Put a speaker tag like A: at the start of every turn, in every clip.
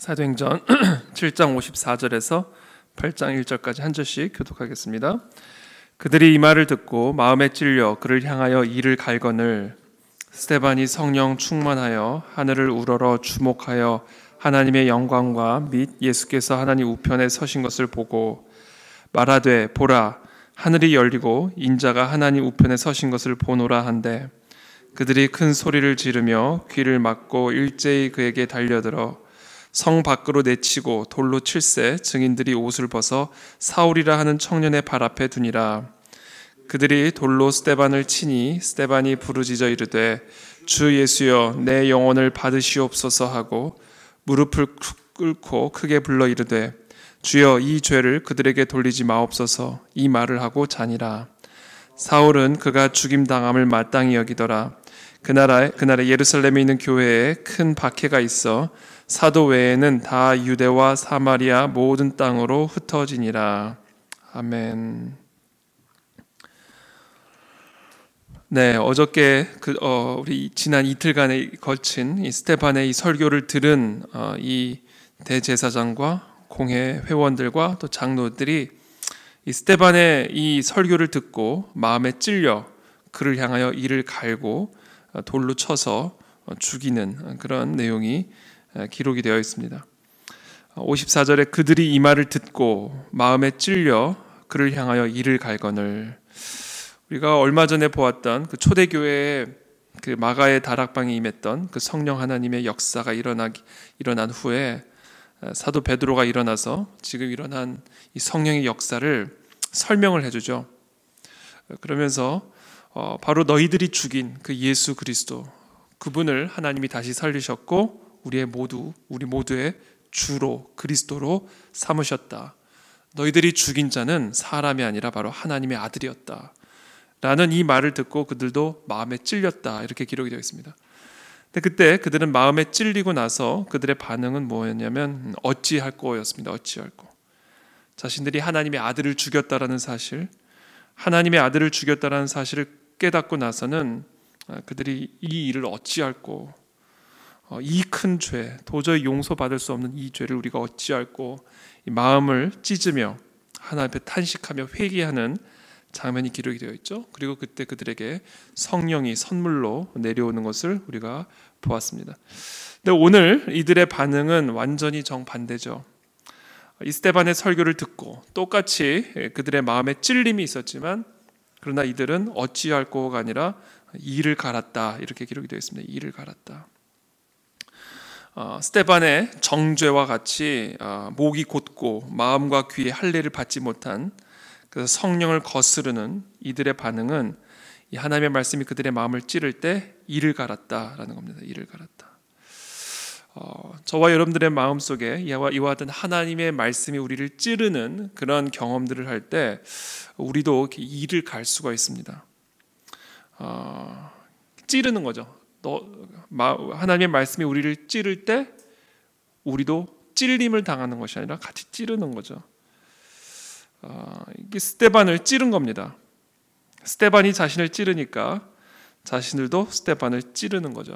A: 사도행전 7장 54절에서 8장 1절까지 한 절씩 교독하겠습니다. 그들이 이 말을 듣고 마음에 찔려 그를 향하여 이를 갈거늘 스데반이 성령 충만하여 하늘을 우러러 주목하여 하나님의 영광과 및 예수께서 하나님 우편에 서신 것을 보고 말하되 보라 하늘이 열리고 인자가 하나님 우편에 서신 것을 보노라 한데 그들이 큰 소리를 지르며 귀를 막고 일제히 그에게 달려들어 성 밖으로 내치고 돌로 칠세 증인들이 옷을 벗어 사울이라 하는 청년의 발 앞에 두니라. 그들이 돌로 스데반을 치니 스데반이 부르짖어 이르되 주 예수여 내 영혼을 받으시옵소서 하고 무릎을 꿇고 크게 불러 이르되 주여 이 죄를 그들에게 돌리지 마옵소서 이 말을 하고 자니라. 사울은 그가 죽임당함을 마땅히 여기더라. 그날에 예루살렘에 있는 교회에 큰 박해가 있어 사도 외에는 다 유대와 사마리아 모든 땅으로 흩어지니라. 아멘. 네, 어저께 우리 지난 이틀간에 걸친 이 스데반의 이 설교를 들은 이 대제사장과 공회 회원들과 또 장로들이 이 스데반의 이 설교를 듣고 마음에 찔려 그를 향하여 이를 갈고 돌로 쳐서 죽이는 그런 내용이 기록이 되어 있습니다. 54절에 그들이 이 말을 듣고 마음에 찔려 그를 향하여 이를 갈거늘, 우리가 얼마 전에 보았던 그 초대교회의 그 마가의 다락방에 임했던 그 성령 하나님의 역사가 일어난 후에 사도 베드로가 일어나서 지금 일어난 이 성령의 역사를 설명을 해주죠. 그러면서 바로 너희들이 죽인 그 예수 그리스도, 그분을 하나님이 다시 살리셨고 우리 모두의 주로 그리스도로 삼으셨다. 너희들이 죽인 자는 사람이 아니라 바로 하나님의 아들이었다 라는 이 말을 듣고 그들도 마음에 찔렸다, 이렇게 기록이 되어 있습니다. 근데 그때 그들은 마음에 찔리고 나서 그들의 반응은 뭐였냐면 어찌할꼬였습니다. 어찌할꼬. 자신들이 하나님의 아들을 죽였다라는 사실, 하나님의 아들을 죽였다라는 사실을 깨닫고 나서는 그들이 이 일을 어찌할꼬, 이 큰 죄, 도저히 용서받을 수 없는 이 죄를 우리가 어찌할꼬, 이 마음을 찢으며 하나님 앞에 탄식하며 회개하는 장면이 기록이 되어 있죠. 그리고 그때 그들에게 성령이 선물로 내려오는 것을 우리가 보았습니다. 근데 오늘 이들의 반응은 완전히 정반대죠. 이 스데반의 설교를 듣고 똑같이 그들의 마음에 찔림이 있었지만 그러나 이들은 어찌할꼬가 아니라 이를 갈았다, 이렇게 기록이 되어 있습니다. 이를 갈았다. 스데반의 정죄와 같이 목이 곧고 마음과 귀에 할례를 받지 못한 그 성령을 거스르는 이들의 반응은 이 하나님의 말씀이 그들의 마음을 찌를 때 이를 갈았다라는 겁니다. 이를 갈았다. 저와 여러분들의 마음 속에 이와 같은 하나님의 말씀이 우리를 찌르는 그런 경험들을 할 때 우리도 이렇게 이를 갈 수가 있습니다. 찌르는 거죠. 하나님의 말씀이 우리를 찌를 때 우리도 찔림을 당하는 것이 아니라 같이 찌르는 거죠. 이게 스데반을 찌른 겁니다. 스데반이 자신을 찌르니까 자신들도 스데반을 찌르는 거죠.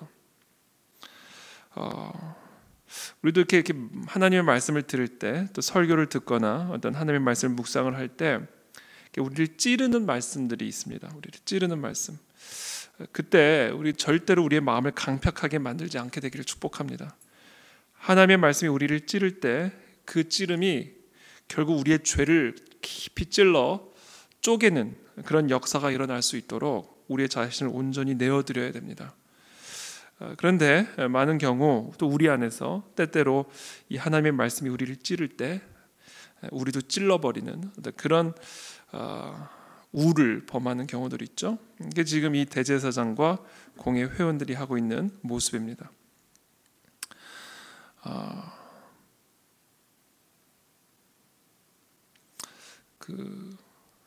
A: 우리도 이렇게 하나님의 말씀을 들을 때, 또 설교를 듣거나 어떤 하나님의 말씀을 묵상을 할 때 우리를 찌르는 말씀들이 있습니다. 우리를 찌르는 말씀. 그때 우리 절대로 우리의 마음을 강팍하게 만들지 않게 되기를 축복합니다. 하나님의 말씀이 우리를 찌를 때 그 찌름이 결국 우리의 죄를 깊이 찔러 쪼개는 그런 역사가 일어날 수 있도록 우리의 자신을 온전히 내어드려야 됩니다. 그런데 많은 경우 또 우리 안에서 때때로 이 하나님의 말씀이 우리를 찌를 때 우리도 찔러버리는 그런 우를 범하는 경우들이 있죠. 이게 지금 이 대제사장과 공회 회원들이 하고 있는 모습입니다. 그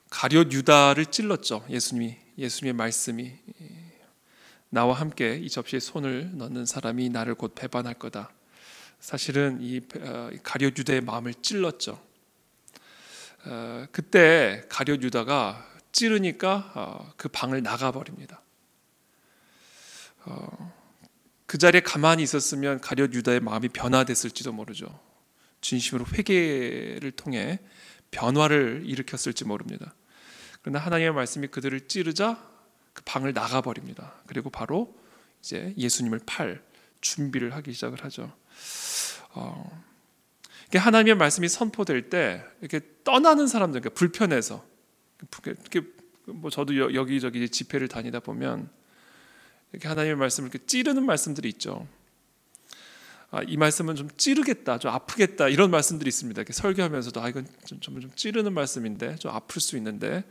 A: 가룟 유다를 찔렀죠. 예수님의 말씀이 나와 함께 이 접시에 손을 넣는 사람이 나를 곧 배반할 거다. 사실은 이 가룟 유다의 마음을 찔렀죠. 그때 가룟 유다가 찌르니까 그 방을 나가버립니다. 그 자리에 가만히 있었으면 가룟 유다의 마음이 변화됐을지도 모르죠. 진심으로 회개를 통해 변화를 일으켰을지 모릅니다. 그러나 하나님의 말씀이 그들을 찌르자 그 방을 나가버립니다. 그리고 바로 이제 예수님을 팔 준비를 하기 시작을 하죠. 하나님의 말씀이 선포될 때 이렇게 떠나는 사람들, 그러니까 불편해서, 이렇게 뭐 저도 여기저기 집회를 다니다 보면 이렇게 하나님의 말씀을 이렇게 찌르는 말씀들이 있죠. 이 말씀은 좀 찌르겠다, 좀 아프겠다 이런 말씀들이 있습니다. 이렇게 설교하면서도 이건 좀 찌르는 말씀인데, 좀 아플 수 있는데,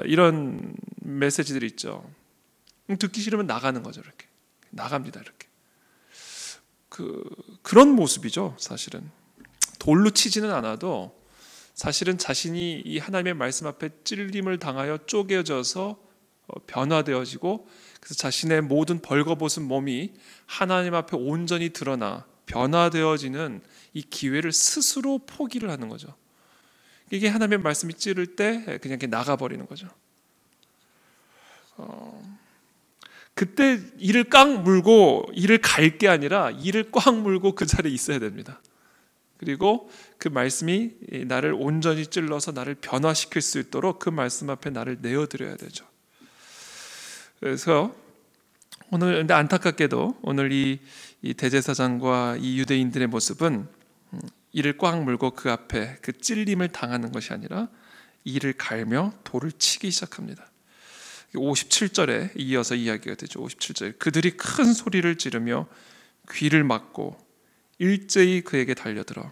A: 이런 메시지들이 있죠. 듣기 싫으면 나가는 거죠. 이렇게 나갑니다. 이렇게 그런 모습이죠. 사실은 돌로 치지는 않아도 사실은 자신이 이 하나님의 말씀 앞에 찔림을 당하여 쪼개져서 변화되어지고, 그래서 자신의 모든 벌거벗은 몸이 하나님 앞에 온전히 드러나 변화되어지는 이 기회를 스스로 포기를 하는 거죠. 이게 하나님의 말씀이 찌를 때 그냥 이렇게 나가버리는 거죠. 그때 이를 꽉 물고 이를 갈 게 아니라 이를 꽉 물고 그 자리에 있어야 됩니다. 그리고 그 말씀이 나를 온전히 찔러서 나를 변화시킬 수 있도록 그 말씀 앞에 나를 내어드려야 되죠. 그래서 오늘 근데 안타깝게도 오늘 이 대제사장과 이 유대인들의 모습은 이를 꽉 물고 그 앞에 그 찔림을 당하는 것이 아니라 이를 갈며 돌을 치기 시작합니다. 57절에 이어서 이야기가 되죠. 57절 그들이 큰 소리를 지르며 귀를 막고 일제히 그에게 달려들어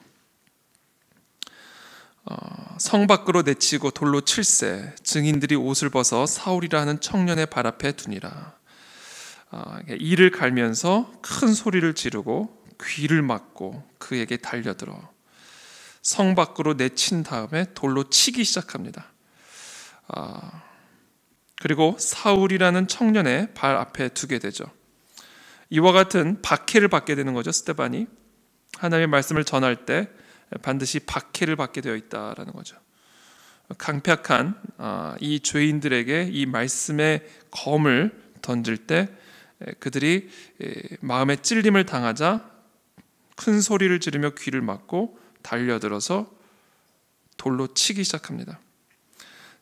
A: 성 밖으로 내치고 돌로 칠세 증인들이 옷을 벗어 사울이라 하는 청년의 발 앞에 두니라. 이를 갈면서 큰 소리를 지르고 귀를 막고 그에게 달려들어 성 밖으로 내친 다음에 돌로 치기 시작합니다. 그리고 사울이라는 청년의 발 앞에 두게 되죠. 이와 같은 박해를 받게 되는 거죠. 스데반이 하나님의 말씀을 전할 때 반드시 박해를 받게 되어 있다라는 거죠. 강팍한 이 죄인들에게 이 말씀의 검을 던질 때 그들이 마음의 찔림을 당하자 큰 소리를 지르며 귀를 막고 달려들어서 돌로 치기 시작합니다.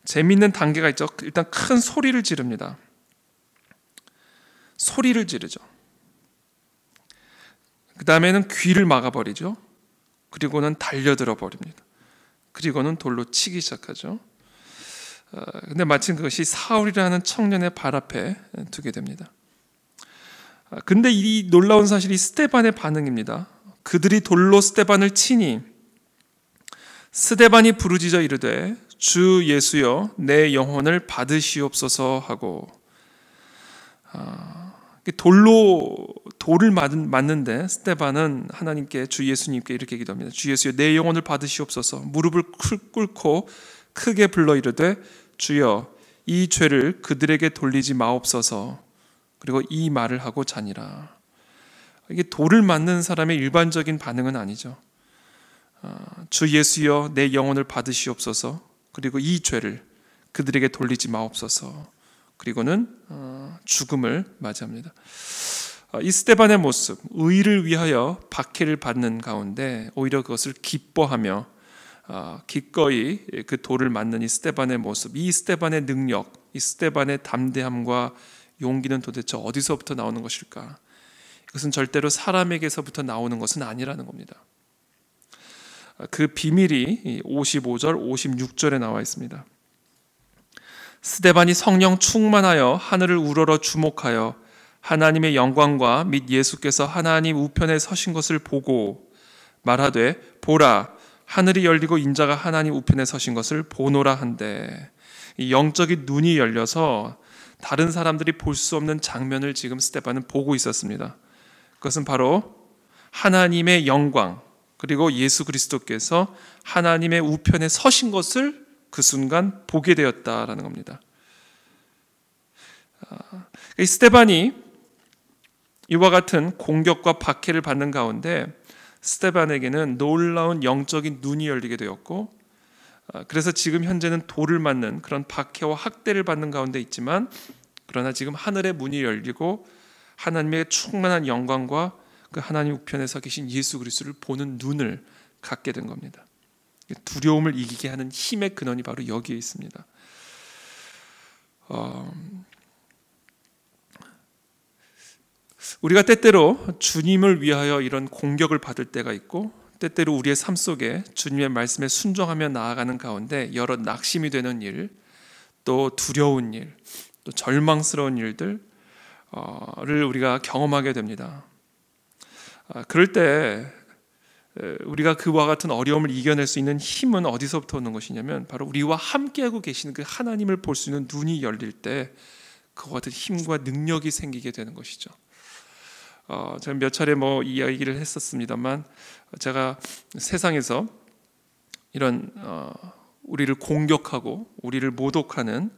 A: 재미있는 단계가 있죠. 일단 큰 소리를 지릅니다. 소리를 지르죠. 그 다음에는 귀를 막아버리죠. 그리고는 달려들어 버립니다. 그리고는 돌로 치기 시작하죠. 근데 마침 그것이 사울이라는 청년의 발 앞에 두게 됩니다. 근데 이 놀라운 사실이 스데반의 반응입니다. 그들이 돌로 스데반을 치니 스데반이 부르짖어 이르되 주 예수여 내 영혼을 받으시옵소서 하고 돌을 맞는데 스데반은 하나님께 주 예수님께 이렇게 기도합니다. 주 예수여 내 영혼을 받으시옵소서. 무릎을 꿇고 크게 불러 이르되 주여 이 죄를 그들에게 돌리지 마옵소서. 그리고 이 말을 하고 자니라. 이게 돌을 맞는 사람의 일반적인 반응은 아니죠. 주 예수여 내 영혼을 받으시옵소서. 그리고 이 죄를 그들에게 돌리지 마옵소서. 그리고는 죽음을 맞이합니다. 이 스데반의 모습, 의를 위하여 박해를 받는 가운데 오히려 그것을 기뻐하며 기꺼이 그 돌을 맞는 이 스데반의 모습, 이 스데반의 능력, 이 스데반의 담대함과 용기는 도대체 어디서부터 나오는 것일까? 이것은 절대로 사람에게서부터 나오는 것은 아니라는 겁니다. 그 비밀이 55절, 56절에 나와 있습니다. 스데반이 성령 충만하여 하늘을 우러러 주목하여 하나님의 영광과 및 예수께서 하나님 우편에 서신 것을 보고 말하되 보라 하늘이 열리고 인자가 하나님 우편에 서신 것을 보노라 한데, 이 영적인 눈이 열려서 다른 사람들이 볼 수 없는 장면을 지금 스데반은 보고 있었습니다. 그것은 바로 하나님의 영광 그리고 예수 그리스도께서 하나님의 우편에 서신 것을 그 순간 보게 되었다라는 겁니다. 이 스데반이 이와 같은 공격과 박해를 받는 가운데 스데반에게는 놀라운 영적인 눈이 열리게 되었고, 그래서 지금 현재는 돌을 맞는 그런 박해와 학대를 받는 가운데 있지만, 그러나 지금 하늘의 문이 열리고 하나님의 충만한 영광과 그 하나님 우편에 서 계신 예수 그리스도를 보는 눈을 갖게 된 겁니다. 두려움을 이기게 하는 힘의 근원이 바로 여기에 있습니다. 우리가 때때로 주님을 위하여 이런 공격을 받을 때가 있고, 때때로 우리의 삶 속에 주님의 말씀에 순종하며 나아가는 가운데 여러 낙심이 되는 일, 또 두려운 일, 또 절망스러운 일들을 우리가 경험하게 됩니다. 그럴 때 우리가 그와 같은 어려움을 이겨낼 수 있는 힘은 어디서부터 오는 것이냐면, 바로 우리와 함께하고 계시는 그 하나님을 볼 수 있는 눈이 열릴 때 그와 같은 힘과 능력이 생기게 되는 것이죠. 제가 몇 차례 이 이야기를 했었습니다만, 제가 세상에서 이런 우리를 공격하고 우리를 모독하는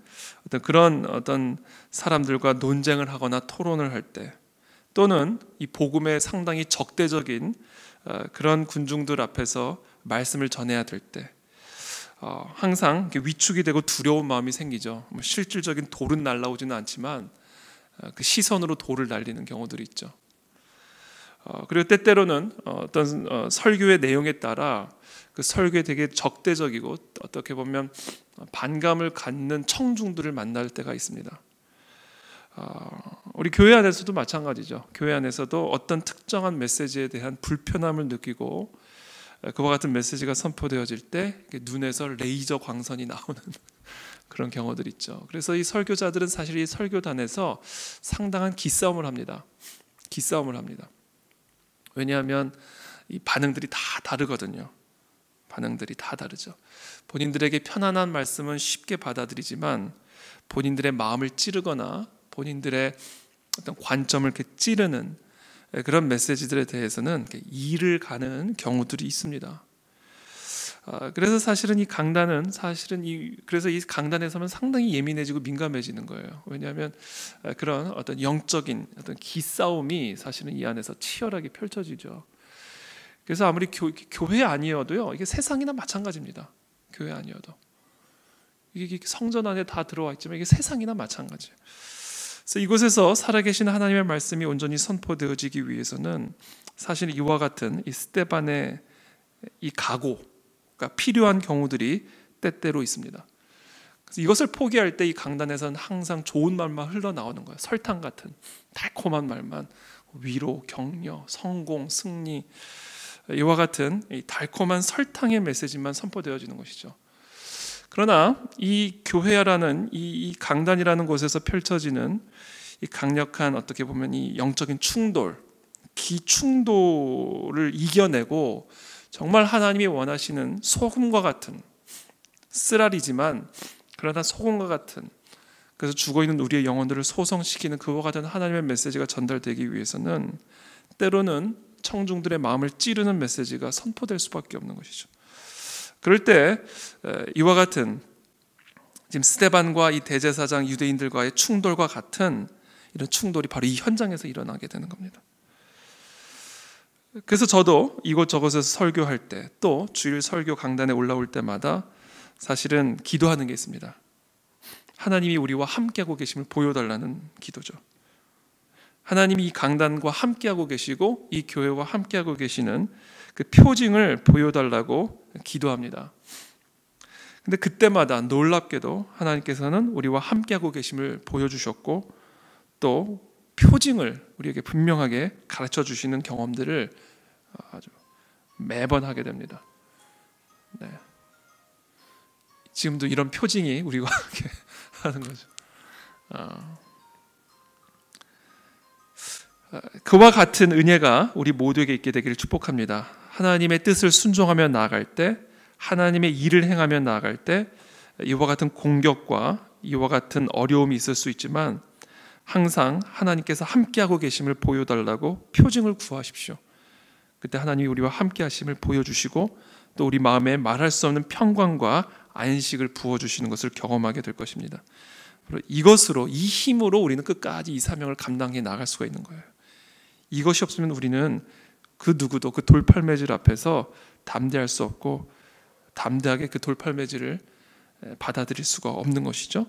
A: 어떤 사람들과 논쟁을 하거나 토론을 할 때, 또는 이 복음에 상당히 적대적인 그런 군중들 앞에서 말씀을 전해야 될 때, 항상 위축이 되고 두려운 마음이 생기죠. 실질적인 돌은 날라오지는 않지만 그 시선으로 돌을 날리는 경우들이 있죠. 그리고 때때로는 어떤 설교의 내용에 따라 그 설교에 되게 적대적이고 어떻게 보면 반감을 갖는 청중들을 만날 때가 있습니다. 우리 교회 안에서도 마찬가지죠. 교회 안에서도 어떤 특정한 메시지에 대한 불편함을 느끼고 그와 같은 메시지가 선포되어질 때 눈에서 레이저 광선이 나오는 그런 경우들이 있죠. 그래서 이 설교자들은 사실 이 설교단에서 상당한 기싸움을 합니다. 왜냐하면 이 반응들이 다 다르거든요. 반응들이 다 다르죠. 본인들에게 편안한 말씀은 쉽게 받아들이지만 본인들의 마음을 찌르거나 본인들의 어떤 관점을 이렇게 찌르는 그런 메시지들에 대해서는 이를 가는 경우들이 있습니다. 그래서 사실은 이 강단은 그래서 이 강단에서는 상당히 예민해지고 민감해지는 거예요. 왜냐하면 그런 어떤 영적인 어떤 기싸움이 사실은 이 안에서 치열하게 펼쳐지죠. 그래서 아무리 교회 아니어도요, 이게 세상이나 마찬가지입니다. 교회 아니어도 이게 성전 안에 다 들어와 있지만 이게 세상이나 마찬가지예요. 그래서 이곳에서 살아계신 하나님의 말씀이 온전히 선포되어지기 위해서는 사실 이와 같은 이 스데반의 이 각오가 필요한 경우들이 때때로 있습니다. 그래서 이것을 포기할 때 이 강단에서는 항상 좋은 말만 흘러나오는 거예요. 설탕 같은 달콤한 말만, 위로, 격려, 성공, 승리, 이와 같은 이 달콤한 설탕의 메시지만 선포되어지는 것이죠. 그러나 이 교회라는 이 강단이라는 곳에서 펼쳐지는 이 강력한 어떻게 보면 이 영적인 충돌, 기충돌을 이겨내고 정말 하나님이 원하시는 소금과 같은, 쓰라리지만 그러나 소금과 같은, 그래서 죽어있는 우리의 영혼들을 소성시키는 그와 같은 하나님의 메시지가 전달되기 위해서는 때로는 청중들의 마음을 찌르는 메시지가 선포될 수밖에 없는 것이죠. 그럴 때 이와 같은 지금 스데반과 이 대제사장 유대인들과의 충돌과 같은 이런 충돌이 바로 이 현장에서 일어나게 되는 겁니다. 그래서 저도 이곳저곳에서 설교할 때, 또 주일 설교 강단에 올라올 때마다 사실은 기도하는 게 있습니다. 하나님이 우리와 함께하고 계심을 보여달라는 기도죠. 하나님이 이 강단과 함께하고 계시고 이 교회와 함께하고 계시는 그 표징을 보여달라고 기도합니다. 근데 그때마다 놀랍게도 하나님께서는 우리와 함께하고 계심을 보여주셨고 또 표징을 우리에게 분명하게 가르쳐 주시는 경험들을 아주 매번 하게 됩니다. 네. 지금도 이런 표징이 우리와 함께 하는 거죠. 그와 같은 은혜가 우리 모두에게 있게 되기를 축복합니다. 하나님의 뜻을 순종하며 나아갈 때, 하나님의 일을 행하며 나아갈 때 이와 같은 공격과 이와 같은 어려움이 있을 수 있지만 항상 하나님께서 함께하고 계심을 보여달라고 표징을 구하십시오. 그때 하나님이 우리와 함께하심을 보여주시고 또 우리 마음에 말할 수 없는 평강과 안식을 부어주시는 것을 경험하게 될 것입니다. 이것으로, 이 힘으로 우리는 끝까지 이 사명을 감당해 나갈 수가 있는 거예요. 이것이 없으면 우리는 그 누구도 그 돌팔매질 앞에서 담대할 수 없고 담대하게 그 돌팔매질을 받아들일 수가 없는 것이죠.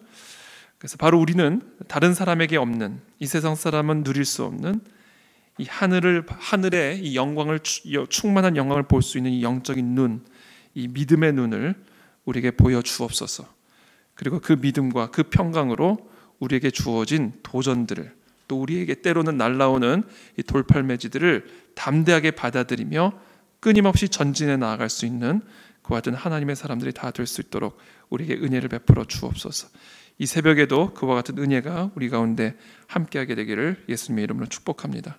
A: 그래서 바로 우리는 다른 사람에게 없는, 이 세상 사람은 누릴 수 없는 이 하늘의 이 영광을, 충만한 영광을 볼 수 있는 이 영적인 눈, 이 믿음의 눈을 우리에게 보여 주옵소서. 그리고 그 믿음과 그 평강으로 우리에게 주어진 도전들을, 또 우리에게 때로는 날라오는 이 돌팔매지들을 담대하게 받아들이며 끊임없이 전진해 나아갈 수 있는 그와 같은 하나님의 사람들이 다 될 수 있도록 우리에게 은혜를 베풀어 주옵소서. 이 새벽에도 그와 같은 은혜가 우리 가운데 함께하게 되기를 예수님의 이름으로 축복합니다.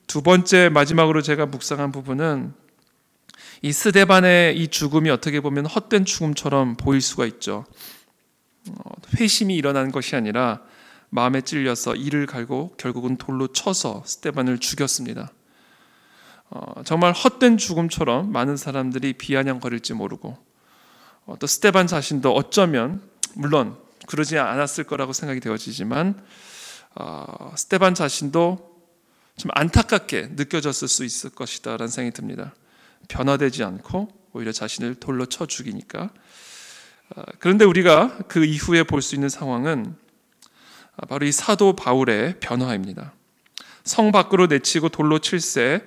A: 두 번째, 마지막으로 제가 묵상한 부분은 이 스데반의 이 죽음이 어떻게 보면 헛된 죽음처럼 보일 수가 있죠. 회심이 일어난 것이 아니라 마음에 찔려서 이를 갈고 결국은 돌로 쳐서 스데반을 죽였습니다. 정말 헛된 죽음처럼 많은 사람들이 비아냥거릴지 모르고, 또 스데반 자신도 어쩌면, 물론 그러지 않았을 거라고 생각이 되어지지만, 스데반 자신도 좀 안타깝게 느껴졌을 수 있을 것이다 라는 생각이 듭니다. 변화되지 않고 오히려 자신을 돌로 쳐 죽이니까. 그런데 우리가 그 이후에 볼 수 있는 상황은 바로 이 사도 바울의 변화입니다. 성 밖으로 내치고 돌로 칠새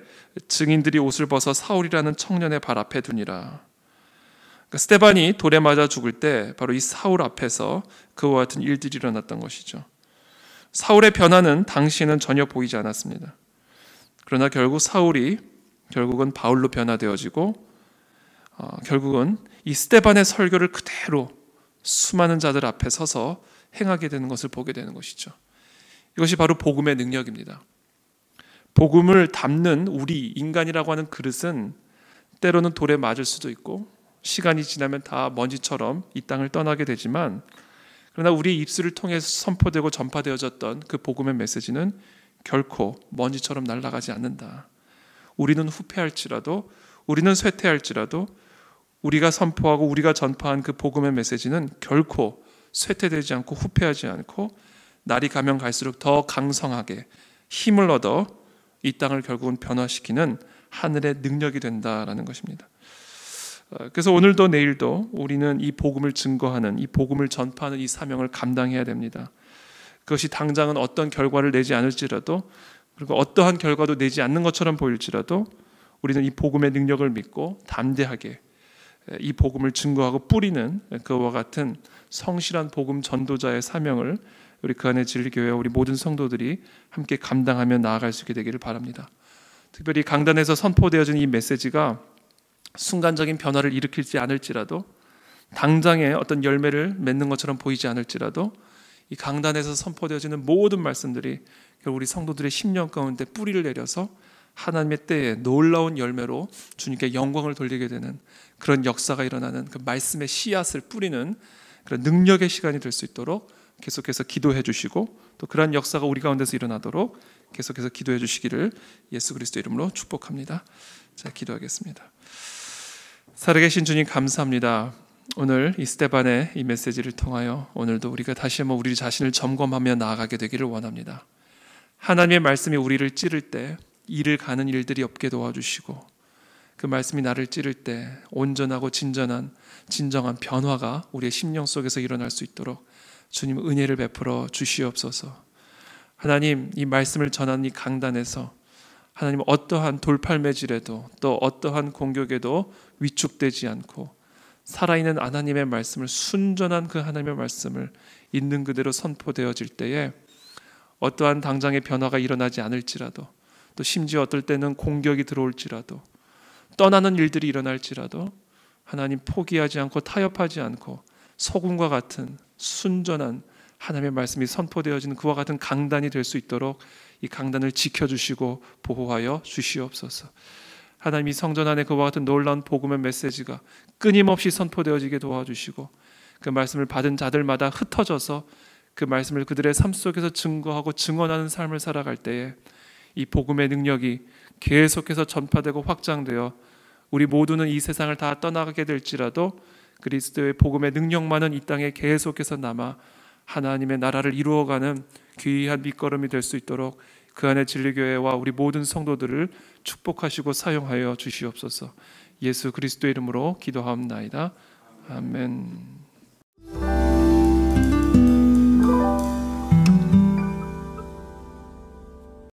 A: 증인들이 옷을 벗어 사울이라는 청년의 발 앞에 두니라. 그러니까 스데반이 돌에 맞아 죽을 때 바로 이 사울 앞에서 그와 같은 일들이 일어났던 것이죠. 사울의 변화는 당시에는 전혀 보이지 않았습니다. 그러나 결국 사울이 결국은 바울로 변화되어지고, 결국은 이 스데반의 설교를 그대로 수많은 자들 앞에 서서 행하게 되는 것을 보게 되는 것이죠. 이것이 바로 복음의 능력입니다. 복음을 담는 우리 인간이라고 하는 그릇은 때로는 돌에 맞을 수도 있고 시간이 지나면 다 먼지처럼 이 땅을 떠나게 되지만, 그러나 우리의 입술을 통해서 선포되고 전파되어졌던 그 복음의 메시지는 결코 먼지처럼 날아가지 않는다. 우리는 후퇴할지라도, 우리는 쇠퇴할지라도 우리가 선포하고 우리가 전파한 그 복음의 메시지는 결코 쇠퇴되지 않고 후퇴하지 않고 날이 가면 갈수록 더 강성하게 힘을 얻어 이 땅을 결국은 변화시키는 하늘의 능력이 된다라는 것입니다. 그래서 오늘도 내일도 우리는 이 복음을 증거하는, 이 복음을 전파하는 이 사명을 감당해야 됩니다. 그것이 당장은 어떤 결과를 내지 않을지라도, 그리고 어떠한 결과도 내지 않는 것처럼 보일지라도 우리는 이 복음의 능력을 믿고 담대하게 이 복음을 증거하고 뿌리는 그와 같은 성실한 복음 전도자의 사명을 우리 그 안에 진리교회 우리 모든 성도들이 함께 감당하며 나아갈 수 있게 되기를 바랍니다. 특별히 강단에서 선포되어진 이 메시지가 순간적인 변화를 일으키지 않을지라도, 당장에 어떤 열매를 맺는 것처럼 보이지 않을지라도, 이 강단에서 선포되어지는 모든 말씀들이 결국 우리 성도들의 심령 가운데 뿌리를 내려서 하나님의 때에 놀라운 열매로 주님께 영광을 돌리게 되는 그런 역사가 일어나는, 그 말씀의 씨앗을 뿌리는 그런 능력의 시간이 될 수 있도록 계속해서 기도해 주시고, 또 그러한 역사가 우리 가운데서 일어나도록 계속해서 기도해 주시기를 예수 그리스도 이름으로 축복합니다. 자, 기도하겠습니다. 살아계신 주님, 감사합니다. 오늘 이 스데반의 이 메시지를 통하여 오늘도 우리가 다시 한번 우리 자신을 점검하며 나아가게 되기를 원합니다. 하나님의 말씀이 우리를 찌를 때 이를 가는 일들이 없게 도와주시고, 그 말씀이 나를 찌를 때 온전하고 진정한 변화가 우리의 심령 속에서 일어날 수 있도록 주님 은혜를 베풀어 주시옵소서. 하나님, 이 말씀을 전하는 이 강단에서 하나님 어떠한 돌팔매질에도 또 어떠한 공격에도 위축되지 않고 살아있는 하나님의 말씀을, 순전한 그 하나님의 말씀을 있는 그대로 선포되어질 때에 어떠한 당장의 변화가 일어나지 않을지라도, 또 심지어 어떨 때는 공격이 들어올지라도, 떠나는 일들이 일어날지라도 하나님 포기하지 않고 타협하지 않고 소금과 같은 순전한 하나님의 말씀이 선포되어지는 그와 같은 강단이 될 수 있도록 이 강단을 지켜주시고 보호하여 주시옵소서. 하나님, 이 성전 안에 그와 같은 놀라운 복음의 메시지가 끊임없이 선포되어지게 도와주시고, 그 말씀을 받은 자들마다 흩어져서 그 말씀을 그들의 삶 속에서 증거하고 증언하는 삶을 살아갈 때에 이 복음의 능력이 계속해서 전파되고 확장되어 우리 모두는 이 세상을 다 떠나가게 될지라도 그리스도의 복음의 능력만은 이 땅에 계속해서 남아 하나님의 나라를 이루어가는 귀한 밑거름이 될 수 있도록 그 안에 진리교회와 우리 모든 성도들을 축복하시고 사용하여 주시옵소서. 예수 그리스도의 이름으로 기도하옵나이다. 아멘.